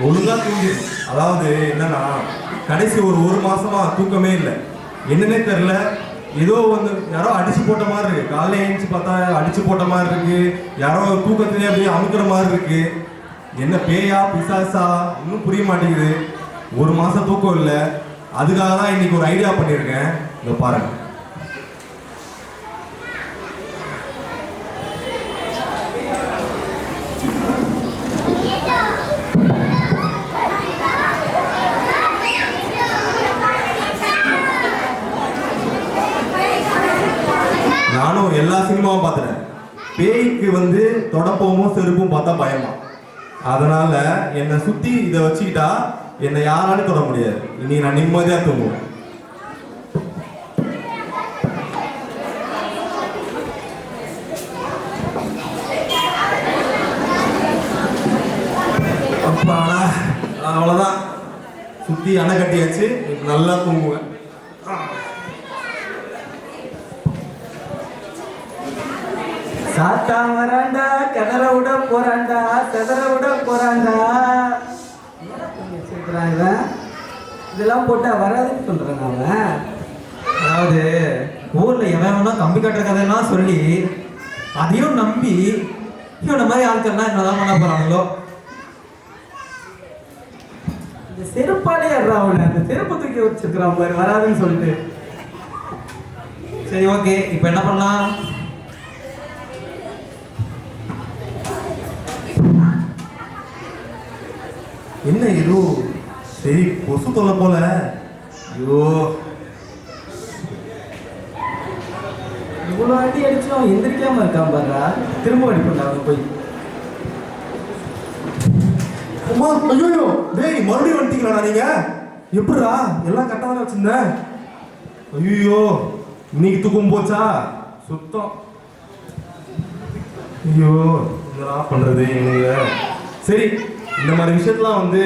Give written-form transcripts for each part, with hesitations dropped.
ஒழுங்கா தூங்கி. அதாவது என்னன்னா கடைசி ஒரு மாசமா தூக்கமே இல்லை. என்னன்னே தெரில. ஏதோ வந்து யாரோ அடிச்சு போட்ட மாதிரி இருக்கு. காலையில் எழுந்துச்சு பார்த்தா அடிச்சு போட்ட மாதிரி இருக்கு. யாரோ தூக்கத்திலே அப்படியே அமுக்கிற மாதிரி இருக்கு. என்ன பேயா பிசாசா இன்னும் புரிய மாட்டேங்குது. ஒரு மாசம் தூக்கம் இல்லை. அதுக்காக தான் இன்னைக்கு ஒரு ஐடியா பண்ணியிருக்கேன். இதை பாருங்க. நானும் எல்லா சினிமாவும் பார்த்துட்டேன். பேய்க்கு வந்து தொடப்பமும் செருப்பும் பார்த்தா பயமா. அதனால என்னை சுத்தி இதை வச்சுக்கிட்டா என்னை யாராலும் தொட முடியாது. இனி நான் நிம்மதியா தூங்குவேன். அப்பாடா, அவ்வளவுதான். சுத்தி அணை கட்டியாச்சு. நல்லா தூங்குவேன். சாத்தா வராண்டா, கதற விட போறாண்டா, செதற விட போறாண்டா. இதெல்லாம் போட்டா வராதுன்னு சொல்றாங்க அவன். அதாவது ஊர்ல எவனா கம்பி கட்டுற கதையெல்லாம் சொல்லி அதையும் நம்பி இவன மாதிரி ஆட்கள்லாம் என்னதான் பண்ண போறாங்களோ. இந்த செருப்பாலே ஏறா அவனை, அந்த செருப்பு தூக்கி வச்சிருக்கிறான் பாரு வராதுன்னு சொல்லிட்டு. சரி, ஓகே, இப்போ என்ன பண்ணலாம்? என்ன இது? சரி, கொசு தொல்லை போல. ஐயோ, இவ்வளோ அடி அடிச்சும் அவன் எந்திரிக்காம இருக்கான் பாருடா. திரும்ப அடிப்பா அவன் போய். அம்மா, ஐயோ, டேய் மறுபடியும் வந்துட்டீங்களா நீங்க? எப்படிடா எல்லாம் கரெக்டாக வச்சிருந்தேன்? ஐயோ, இன்னைக்கு தூக்கம் போச்சா? சுத்தம். ஐயோ, என்னடா பண்றது இவங்க? சரி, இந்த மாதிரி விஷயத்தெல்லாம் வந்து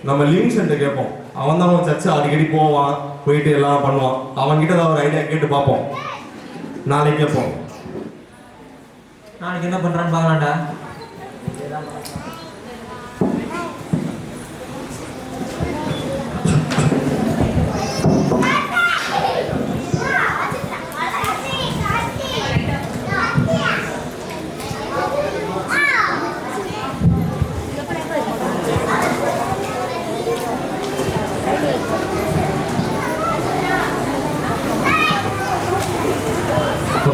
நம்ம லிவிங்ஸ்டன்ட்ட கேட்போம். அவன் தான் அவன் சர்ச்சு அடிக்கடி போவான், போயிட்டு எல்லாம் பண்ணுவான். அவன்கிட்ட தான் ஒரு ஐடியா கேட்டு பார்ப்போம். நாளைக்கு கேட்போம். நாளைக்கு என்ன பண்றான்னு பார்க்கலாம்டா.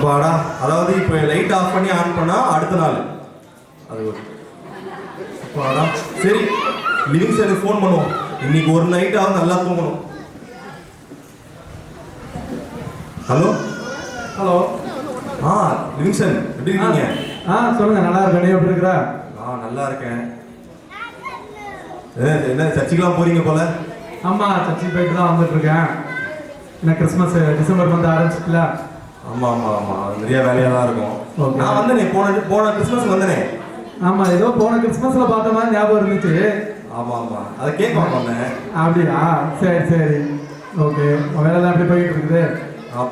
பாடா, அதாவது இப்போ லைட் ஆஃப் பண்ணி ஆன் பண்ணா அடுத்த நாள் அது ஒரு பாடா. சரி, லிவிங்ஸ்டனுக்கு ஃபோன் பண்ணுவோம். இன்னைக்கு ஒரு நைட்டாவது நல்லா தூங்கணும். Hello hello. லிவிங்ஸ்டன் எப்படி இருக்கீங்க? சொல்லுங்க, நல்லா இருக்கேன். நீ எப்படி இருக்கிற? நல்லா இருக்கேன். என்ன சர்ச்சுக்கெல்லாம் போறீங்க போல? ஆமா, சர்ச்சுக்கு போயிட்டு தான் வந்துட்டு இருக்கேன். என்ன கிறிஸ்மஸ் டிசம்பர் வந்து ஆரம்பிச்சுல? ஆமா ஆமா ஆமா, நிறைய வேலையா தான் இருக்கும். நான் வந்தேனே, போன கிறிஸ்மஸ் வந்தேனே. ஆமா, ஏதோ போன கிறிஸ்மஸ்ல பார்த்த மாதிரி ஞாபகம் இருந்துச்சு. ஆமா ஆமா, அதை கேட்க வந்தேன். அப்படியா? சரி சரி, ஓகே. வேலைலாம் எப்படி போயிட்டு இருக்குது?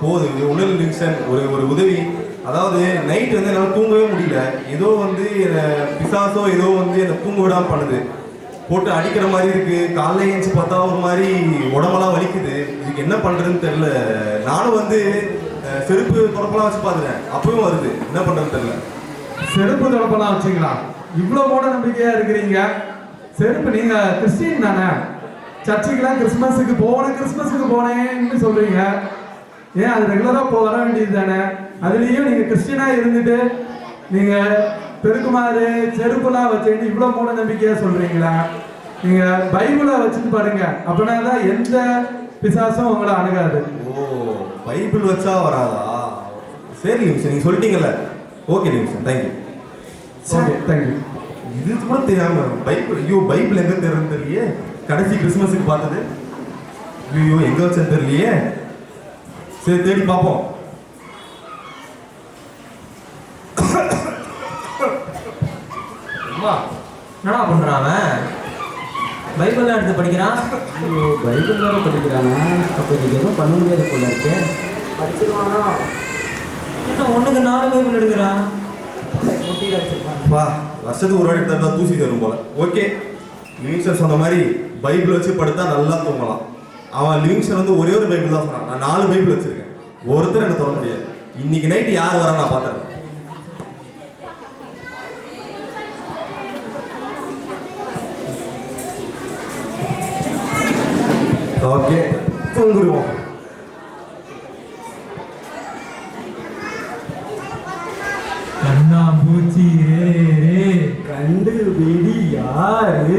போகுது. உடல் லிங்க்ஷன் ஒரு உதவி. அதாவது நைட் வந்து என்னால் தூங்கவே முடியல. ஏதோ வந்து பிசாசோ ஏதோ வந்து என்னை தூங்க விடாம பண்ணுது. போட்டு அடிக்கிற மாதிரி இருக்கு. காலைல ஏஞ்சி பார்த்தா ஒரு மாதிரி உடம்பெல்லாம் வலிக்குது. இதுக்கு என்ன பண்றதுன்னு தெரியல. நானும் வந்து செருப்பு தொடப்பெல்லாம் வச்சு பார்த்துட்டேன், அப்பவும் வருது. என்ன பண்றதுன்னு தெரியல. செருப்பு தொடப்பெல்லாம் வச்சுங்களா? இவ்வளோ மூட நம்பிக்கையா இருக்கிறீங்க. செருப்பு, நீங்க கிறிஸ்டின் தானே? சர்ச்சுக்கெல்லாம் கிறிஸ்மஸுக்கு போனேன்னு சொல்றீங்க. ஏன் அது ரெகுலரா வர வேண்டியது தானே? அதுலேயும் நீங்க கிறிஸ்டினா இருந்துட்டு நீங்க பெருக்குமாறு செருப்புலாம் வச்சுட்டு இவ்வளோ மூட நம்பிக்கையா சொல்றீங்களா? நீங்க பைபிளை வச்சுட்டு பாருங்க, அப்படின்னா தான் எந்த பிசாசும் உங்களை அணுகாது. ஓ, பைபிள் வச்சா வராதா? சரி நிமிஷம், நீங்க சொல்லிட்டீங்கல்ல. ஓகே நிமிஷம், தேங்க்யூ. Okay, thank you. இது கூட தெரியாம பைபிள். ஐயோ, பைபிள் எங்க தெரியுதுன்னு தெரியலையே. கடைசி கிறிஸ்மஸுக்கு பார்த்தது. ஐயோ, எங்க வச்சேன்னு தெரியலையே. சரி, தேடி பார்ப்போம். என்னடா பண்றான் அவன்? பைபிள்லாம் எடுத்து படிக்கிறான். ஐயோ, பைபிள் வேற படிக்கிறானா? அப்போ இது எதுவும் பண்ண முடியாது போல இருக்கு. படிச்சிருவானா? என்ன 1க்கு 4 பைபிள் எடுக்கிறான்? வருஷத்துக்கு ஒரு வாட்டி தந்தா தூசி தரும் போல. ஓகே, லிவிங்ஸ்டன் சொன்ன மாதிரி பைபிள் வச்சு படுத்தா நல்லா தூங்கலாம். அவன் லிவிங்ஸ்டன் வந்து ஒரே ஒரு பைபிள் தான் சொன்னான். நான் 4 பைபிள் வச்சிருக்கேன். ஒருத்தர் என்ன சொல்ல முடியாது. இன்னைக்கு நைட் யார் வரா நான் பார்த்தேன். ஓகே, தூங்குருவோம். கண்ணா பூச்சி கண்டு வெடி யாரு?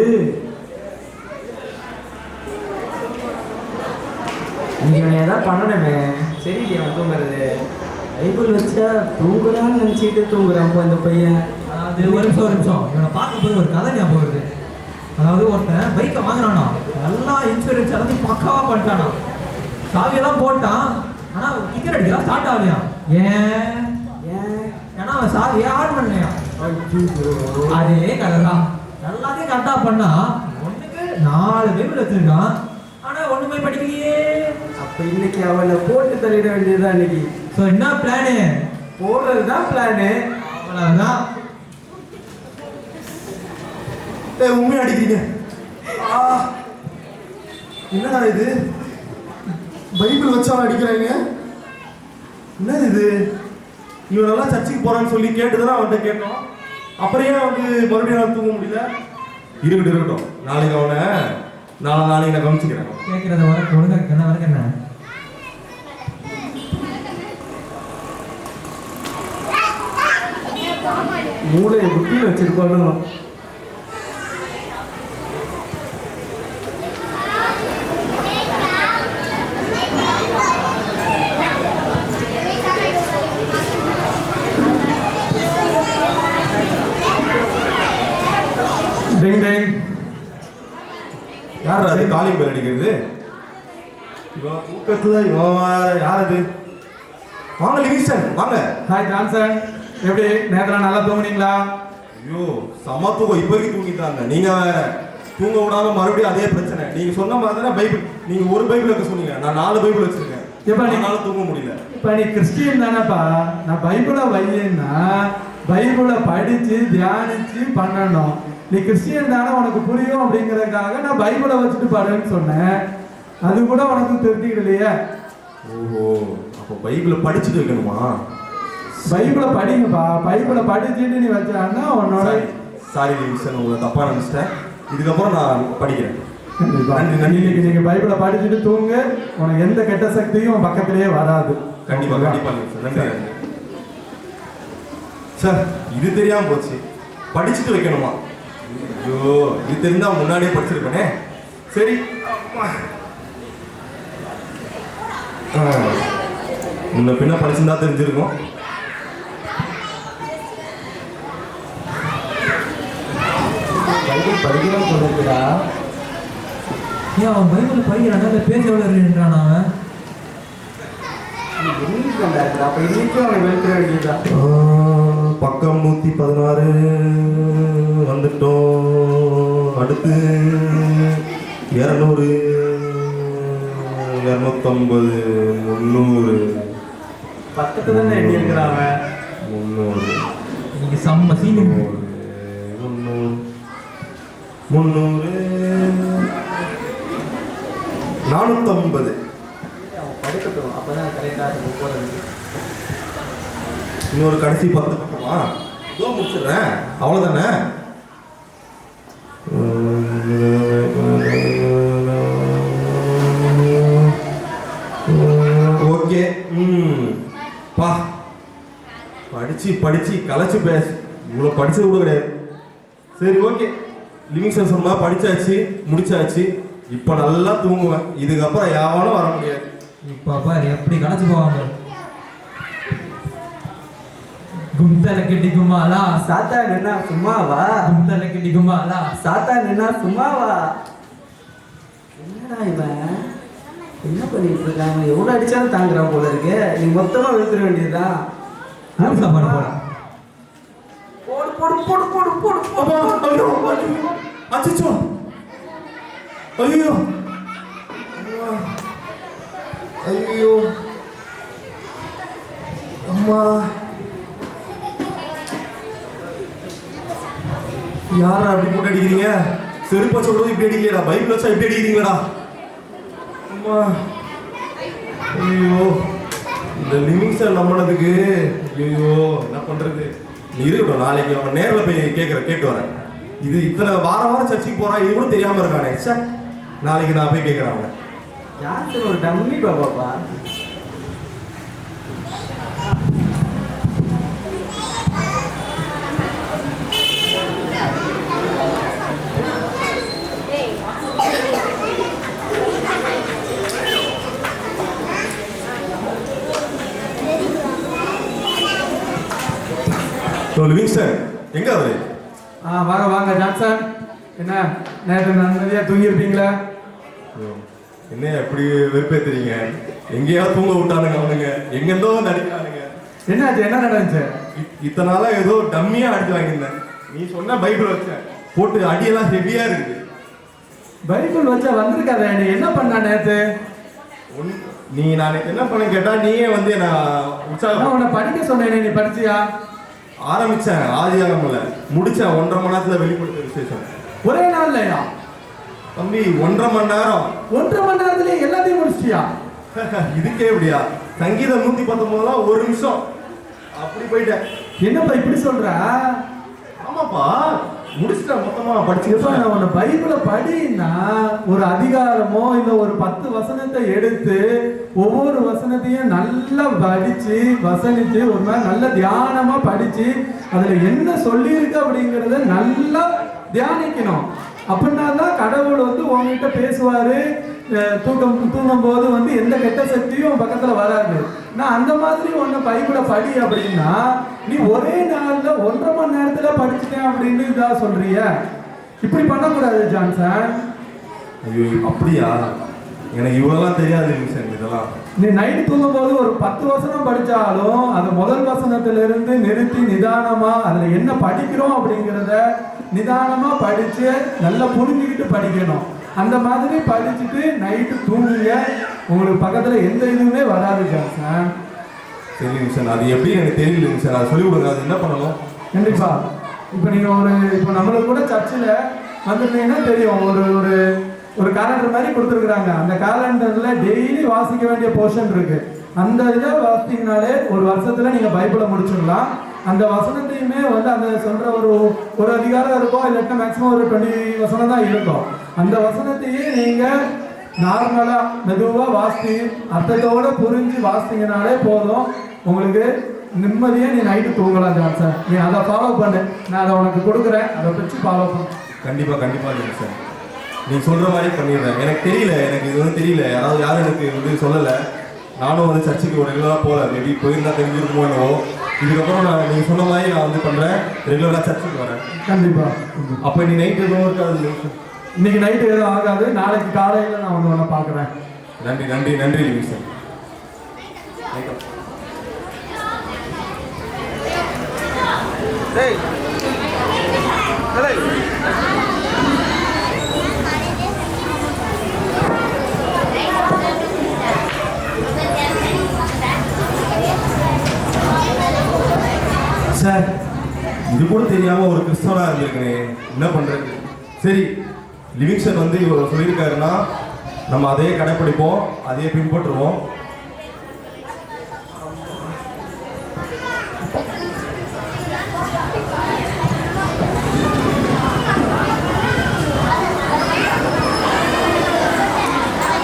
நீங்க ஏதாவது பண்ணணுமே. சரி அவன் தூங்குறது. பைபிள் வச்சா தூங்குறான்னு நினச்சிட்டு தூங்குறான் இப்போ இந்த பையன். அது ஒரு நிமிஷம் இவனை பார்க்கும்போது ஒரு கதை ஞாபகம் வருது. அதாவது ஒருத்தன் பைக்கை வாங்கினானா, நல்லா இன்சூரன்ஸ் எல்லாத்தையும் பக்காவாக பண்ணிட்டானா, சாவியெல்லாம் போட்டான். ஆனால் டிக்கெட் அடிக்கலாம் ஸ்டார்ட் ஆகலையா. ஏன்? ஏன்னா அவன் சாவியை ஆன் பண்ணலையா. அதே கதை தான். எல்லாத்தையும் கரெக்டாக பண்ணா ஒன்றுக்கு 4 பைபிள் வச்சிருக்கான், ஆனால் ஒன்றுமே படிக்கலையே. அப்போ இன்னைக்கு அவனை போட்டு தள்ளிட வேண்டியதுதான் இன்னைக்கு. ஸோ என்ன பிளானு? போடுறது தான் பிளானு. அவ்வளோதான். உண்மையா அடிக்கிறீங்க? என்னடா இது? பைபிள் வச்சு அவன் அடிக்கிறாங்க. என்னது இது? இவன் நல்லா சர்ச்சுக்கு போறான்னு சொல்லி கேட்டுதான் அவன்கிட்ட கேட்டோம். அப்புறம் ஏன் வந்து மறுபடியும் தூங்க முடியல? இருக்கட்டும், நாளைக்கு அவனை நாளைக்கு நான் கவனிச்சுக்கிறேன். கேட்கறத வர ஒழுங்கா என்ன வரைக்கும் என்ன மூளையை புட்டியில் வச்சிருக்கணும். யார் அது காலிங் பெல் அடிக்கிறது? இவன் தூக்கத்துல இவன் யார் அது? வாங்க லிவிங்ஸ்டன், வாங்க. ஹாய் ஜான்சன், எப்படி நேரத்தில் நல்லா தூங்குனீங்களா? ஐயோ செம தூக்கம். இப்போ வரைக்கும் தூங்கிட்டாங்க. நீங்க வேற தூங்க விடாம மறுபடியும் அதே பிரச்சனை. நீங்க சொன்ன மாதிரி தானே பைபிள். நீங்க ஒரு பைபிள் வைக்க சொன்னீங்க, நான் 4 பைபிள் வச்சிருக்கேன். எப்ப என்னால தூங்க முடியல. இப்போ நீ கிறிஸ்டியன் தானேப்பா. நான் பைபிளை வையன்னா பைபிளை படிச்சு தியானிச்சு பண்ணணும். நீ கிறிஸ்டியன் தானே, உனக்கு புரியும் அப்படிங்கிறதுக்காக நான் பைபிளை வச்சுட்டு பாருன்னு சொன்னேன். அது கூட உனக்கு தெரிஞ்சுக்கலையே. ஓஹோ, அப்போ பைபிளை படிச்சுட்டு வைக்கணுமா? பைபிளை படிங்கப்பா. பைபிளை படிச்சுட்டு நீ வச்சான்னா உன்னோட. சாரி லிவிங்ஸ்டன், உங்களை தப்பா நினைச்சிட்டேன். இதுக்கப்புறம் நான் படிக்கிறேன். இன்னைக்கு நீங்க பைபிளை படிச்சுட்டு தூங்க. உனக்கு எந்த கெட்ட சக்தியும் பக்கத்திலேயே வராது. கண்டிப்பா கண்டிப்பா நன்றி. சார், இது தெரியாம போச்சு. படிச்சுட்டு வைக்கணுமா? ஐயோ, இது தெரிந்தா முன்னாடியே படிச்சிருப்பேனே. சரி, முன்ன பின்ன படிச்சிருந்தா தெரிஞ்சிருக்கும். பைபிள் படிக்கலாம் சொல்லிருக்குடா. ஏன் அவன் பைபிள் படிக்கிறானா இல்லை பேச விளையாடுறான் அவன்? இன்னைக்கு வந்தாருடா. அப்போ இன்னைக்கும் அவனை வெளுத்துற வேண்டியதுதான். பக்கம் 116 வந்துட்டோம். அடுத்து 200 250 300 பக்கத்துல தானே எண்ணி இருக்கிறான் அவன். 300 இன்னைக்கு செம்ம சீனு. 300 450. அவன் படிக்கட்டும், அப்பதான் கரெக்டாக இருக்கும் போகிறது. இன்னொரு கடைசி 10 பக்கமா? இதோ முடிச்சிடுறேன், அவ்வளோதானே? ஓகே. பா, படிச்சு படிச்சு கலைச்சு பேச இவ்வளோ படிச்சது கூட கிடையாது. சரி, ஓகே. லிவிங்ஸ்டன் சொன்னா படிச்சாச்சு, முடிச்சாச்சு. இப்போ நல்லா தூங்குவேன். இதுக்கப்புறம் யாரும் வர முடியாது. இப்போ பாரு எப்படி களைச்சு போவாங்க. கும்தல கெட்டி குமாலா சாத்தா நின்னா சும்மாவா? கும்தல கெட்டி குமாலா சாத்தா நின்னா சும்மாவா? என்னடா இவன் என்ன பண்ணிட்டு இருக்காங்க? எவ்வளோ அடிச்சாலும் தாங்குறான் போல இருக்கு. நீ மொத்தமாக வெளுத்துற வேண்டியதுதான். ஊர் சாப்பாடு போல. போடு போடு போடு போடு போடு அப்பா, ஐயோ, அச்சச்சோ, ஐயோ, ஐயோ, அம்மா, யாரா அப்படி போட்டு அடிக்கிறீங்க? செருப்பு வச்ச கூட இப்படி அடிக்கலடா, பைபிள் வச்சா இப்படி அடிக்கிறீங்களா? அம்மா ஐயோ, இந்த லிவிங்ஸ்டன் நம்பினதுக்கு ஐயோ என்ன பண்றது? நீ இருக்கட்டும், நாளைக்கு அவன் நேரில் போய் கேட்டு வரேன். இது இத்தனை வாரம் சர்ச்சுக்கு போறான், இது கூட தெரியாம இருக்கானே. சார் நாளைக்கு நான் போய் கேட்கிறேன் அவன். ஜான்சன் ஒரு டம்மி பாப்பாப்பா. லிவிங்ஸ்டன் எங்க அவரு? வாங்க வாங்க ஜான்சன். என்ன நேற்று நிறைய தூங்கியிருப்பீங்களா? என்ன எப்படி வெறுப்பேத்துறீங்க? எங்கேயாவது தூங்க விட்டானுங்க அவனுங்க, எங்கெந்தோ நடிக்கிறானுங்க. என்னாச்சு, என்ன நடந்துச்சு? இத்தனை நாளா ஏதோ டம்மியா அடிச்சு வாங்கியிருந்தேன். நீ சொன்ன பைபிள் வச்ச போட்டு அடியெல்லாம் ஹெவியா இருக்குது. பைபிள் வச்சா வந்திருக்காத, நீ என்ன பண்ண நேத்து? நீ நான் என்ன பண்ண கேட்டா நீயே வந்து நான் உற்சாகம் உன்னை படிக்க சொன்னேன், நீ படிச்சியா? ஆரம்பிச்சேன் ஆதியாகமல, முடிச்சேன் 1.5 மணி நேரத்துல வெளிப்படுத்த விசேஷம். ஒரே நாள்லயா? தம்பி 1.5 மணி நேரம். 1.5 மணி நேரத்துல எல்லாத்தையும் முடிச்சிட்டியா? இதுக்கே எப்படியா? சங்கீதம் 119 1 நிமிஷம் அப்படி போயிட்டேன். என்னப்பா இப்படி சொல்ற? ஆமாப்பா, முடிச்சிட்டேன் மொத்தமா படிச்சு. உன்னை பைபிளை படின்னா ஒரு அதிகாரமோ இல்ல ஒரு 10 வசனத்தை எடுத்து ஒவ்வொரு வசனத்தையும் நல்லா படிச்சு வசனிச்சு ஒரு மாதிரி நல்ல தியானமா படிச்சு அதுல என்ன சொல்லியிருக்கு அப்படிங்கறத நல்லா தியானிக்கணும். அப்படின்னா தான் கடவுள் வந்து உங்ககிட்ட பேசுவாரு. தூங்கும் போது வந்து எந்த கெட்ட சக்தியும் பக்கத்துல வராது. நான் அந்த மாதிரி ஒன்னு பைபிளை படி அப்படின்னா நீ ஒரே நாள்ல 1.5 மணி நேரத்துல படிச்சுட்டேன் அப்படின்னு இதா சொல்றிய. இப்படி பண்ணக்கூடாது ஜான்சன். ஐயோ அப்படியா? எனக்கு இவ்வளவுலாம் தெரியாது இதெல்லாம். நீ நைட்டு தூங்கும் போது ஒரு 10 வசனம் படிச்சாலும் அது முதல் வசனத்துல இருந்து நிறுத்தி நிதானமா அதுல என்ன படிக்கிறோம் அப்படிங்கிறத நிதானமா படிச்சு நல்லா புரிஞ்சுக்கிட்டு படிக்கணும். அந்த மாதிரி படிச்சுட்டு நைட்டு தூங்குங்க, உங்களுக்கு பக்கத்துல எந்த இதுவுமே வராது ஜான்சன். சரி சார், அது எப்படி எனக்கு தெரியல சார், அதை சொல்லி கொடுங்க. அது என்ன பண்ணணும்? கண்டிப்பா. இப்போ நீங்க இப்போ நம்மளுக்கு கூட சர்ச்சில் வந்துருந்தீங்கன்னா தெரியும், ஒரு ஒரு காலண்டர் மாதிரி கொடுத்துருக்குறாங்க. அந்த காலண்டர்ல டெய்லி வாசிக்க வேண்டிய போர்ஷன் இருக்கு. அந்த இதை வாசித்தீங்கனாலே ஒரு வருஷத்துல நீங்க பைபிளை முடிச்சிடலாம். அந்த வசனத்தையுமே வந்து அந்த சொல்ற ஒரு அதிகாரம் இருக்கும், இல்லாட்டா மேக்சிமம் ஒரு 20 வசனம் தான் இருக்கும். அந்த வசனத்தையே நீங்க நார்மலா மெதுவா வாசி அர்த்தத்தோட புரிஞ்சு வாசித்தீங்கனாலே போதும். உங்களுக்கு நிம்மதியா நீ நைட்டு தூங்கலாம் ஜான்சன். நீ அதை ஃபாலோ பண்ணு, நான் அதை உனக்கு கொடுக்குறேன், அதை வச்சு ஃபாலோ பண்ணு. கண்டிப்பா கண்டிப்பா இல்லைங்க சார், நீ சொல்ற மாதிரி பண்ணிடுறேன். எனக்கு தெரியல, எனக்கு இது வந்து தெரியல, யாரும் எனக்கு வந்து சொல்லலை. நானும் வந்து சர்ச்சுக்கு ஒரு ரெகுலராக போகல, மேபி போயிருந்தா தெரிஞ்சிருக்குமோ என்னவோ. இதுக்கப்புறம் நான் நீங்கள் சொன்ன மாதிரி நான் வந்து பண்ணுறேன், ரெகுலராக சர்ச்சுக்கு வரேன். கண்டிப்பா. அப்போ நீ நைட்டு எதுவும் இருக்காது? இன்னைக்கு நைட்டு எதுவும் ஆகாது, நாளைக்கு காலையில் நான் வந்து உன்னை பார்க்குறேன். நன்றி நன்றி நன்றி சார். சார், இது கூட தெரியாம ஒரு கிறிஸ்தவனா இருந்திருக்கனே, என்ன பண்றது? சரி, லிவிங்ஸ்டன் வந்து இவர் சொல்லியிருக்காருன்னா நம்ம அதையே கடைப்பிடிப்போம், அதையே பின்பற்றுவோம்.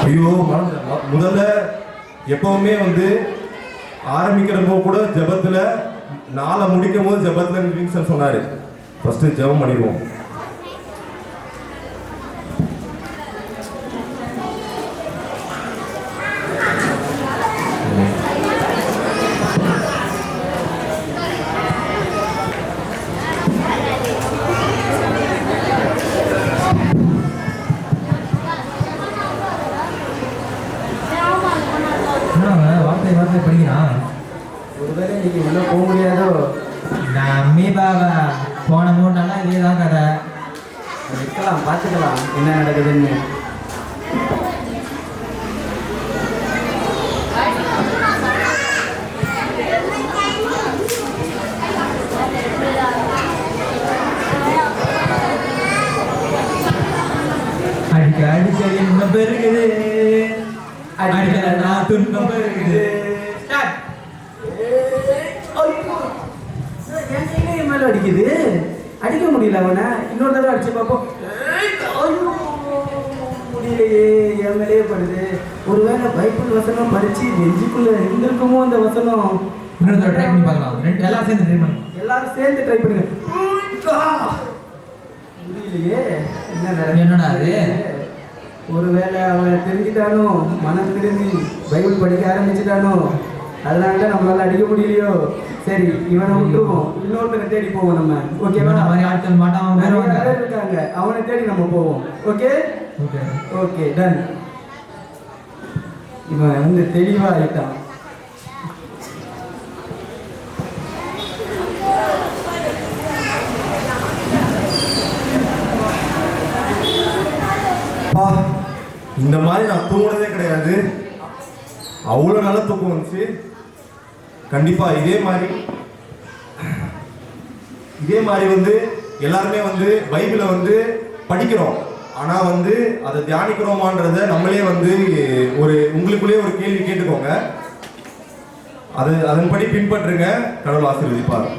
ஐயோ, முதல்ல எப்பவுமே வந்து ஆரம்பிக்கிறப்போ கூட ஜெபத்துல, நாளை முடிக்கும் போது ஜெபத்துல லிவிங்ஸ்டன் சொன்னாரு, ஃபர்ஸ்ட் ஜெபம் பண்ணிடுவோம். வார்த்தை படிக்கிறான். ஒருவேளை இன்னைக்கு உள்ள போக முடியாதோ? நம்மி பாபா போன 3 நாளா இதே தான் கதை. இருக்கலாம், பார்த்துக்கலாம் என்ன நடக்குதுன்னு. அடிக்க அடிக்க இன்பம் பெருகுது, அடிக்கலன்னா துன்பம் பெருகுது. Start. என் கையில என் மேல அடிக்குது. அடிக்க முடியல அவனை. இன்னொரு தடவை அடிச்சு பார்ப்போம். ஐயோ, முடியலையே, என் மேலேயே படுது. ஒருவேளை பைபிள் வசனம் படிச்சு நெஞ்சுக்குள்ள இருந்திருக்குமோ அந்த வசனம். இன்னொரு தடவை ட்ரை பண்ணி பார்க்கலாம். எல்லாரும் சேர்ந்து ட்ரை பண்ணுங்க. எல்லாரும் சேர்ந்து ட்ரை பண்ணுங்க. முடியலையே, என்னடா அது? ஒருவேளை அவன் தெரிஞ்சுட்டானோ, மனம் திரும்பி பைபிள் படிக்க ஆரம்பிச்சுட்டானோ, அதனால தான் நம்மளால அடிக்க முடியலையோ. சரி, இவனை விட்டுருவோம், இன்னொருத்தனை தேடி போவோம் நம்ம. ஓகேவா? இந்த மாதிரி ஆட்கள் மாட்டான் நிறைய பேர் இருக்காங்க, அவனை தேடி நம்ம போவோம். Okay okay. Okay, done. இவன் வந்து தெளிவா ஆயிட்டான். இந்த மாதிரி நான் தூங்கினதே கிடையாது. அவ்வளோ நல்ல தூக்கம் வந்துச்சு. கண்டிப்பா இதே மாதிரி வந்து எல்லாருமே வந்து பைபிளை வந்து படிக்கிறோம். ஆனா வந்து அதை தியானிக்கிறோமான்றத நம்மளே வந்து உங்களுக்குள்ளேயே ஒரு கேள்வி கேட்டுக்கோங்க. அதன்படி பின்பற்றுங்க. கடவுள் ஆசீர்வதிப்பார்.